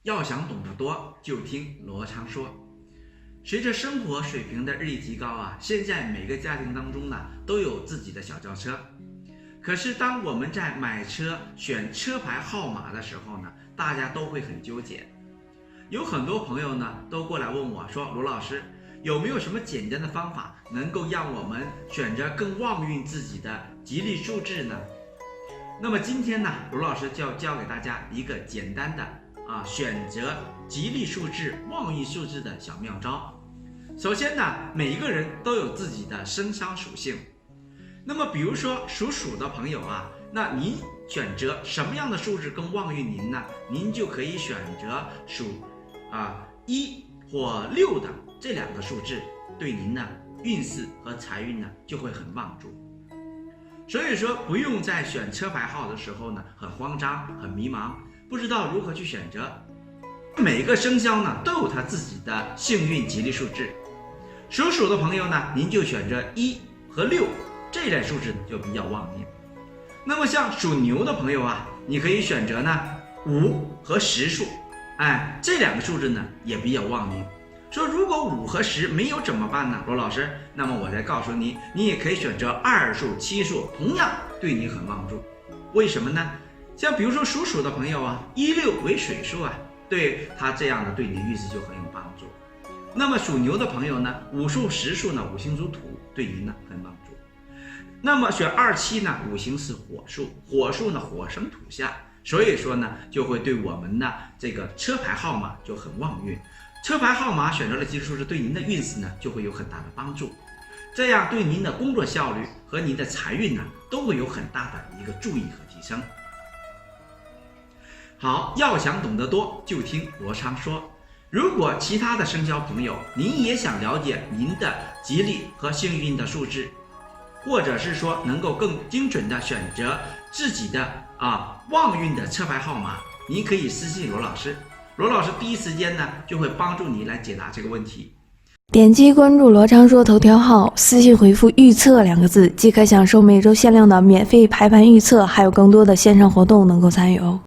要想懂得多，就听罗昌说。随着生活水平的日益提高啊，现在每个家庭当中呢都有自己的小轿车。可是当我们在买车选车牌号码的时候呢，大家都会很纠结。有很多朋友呢都过来问我说，罗老师有没有什么简单的方法能够让我们选择更旺运自己的吉利数字呢？那么今天呢，罗老师就要教给大家一个简单的选择吉利数字、旺运数字的小妙招。首先呢，每一个人都有自己的生肖属性。那么比如说属鼠的朋友啊，那您选择什么样的数字更旺运您呢？您就可以选择属1或6的这两个数字，对您呢运势和财运呢就会很旺助。所以说不用在选车牌号的时候呢很慌张、很迷茫，不知道如何去选择。每个生肖呢都有它自己的幸运吉利数字。属鼠的朋友呢，您就选择1和6这类数字就比较旺运。那么像属牛的朋友啊，你可以选择呢5和10数，这两个数字呢也比较旺运。说如果5和10没有怎么办呢？罗老师，那么我再告诉你，你也可以选择2数、7数，同样对你很旺助。为什么呢？像比如说属鼠的朋友啊，16为水数啊，对他这样的对你运势就很有帮助。那么属牛的朋友呢，5数、10数呢，五行属土，对您呢很帮助。那么选27呢，五行是火数，火数呢火生土下，所以说呢就会对我们的这个车牌号码就很旺运。车牌号码选择了吉利数字，对您的运势呢就会有很大的帮助，这样对您的工作效率和您的财运呢都会有很大的一个注意和提升。好，要想懂得多，就听罗昌说。如果其他的生肖朋友您也想了解您的吉利和幸运的数字，或者是说能够更精准的选择自己的旺运的车牌号码，您可以私信罗老师，罗老师第一时间呢就会帮助你来解答这个问题。点击关注罗昌说头条号，私信回复预测2个字，即可享受每周限量的免费排盘预测，还有更多的线上活动能够参与哦。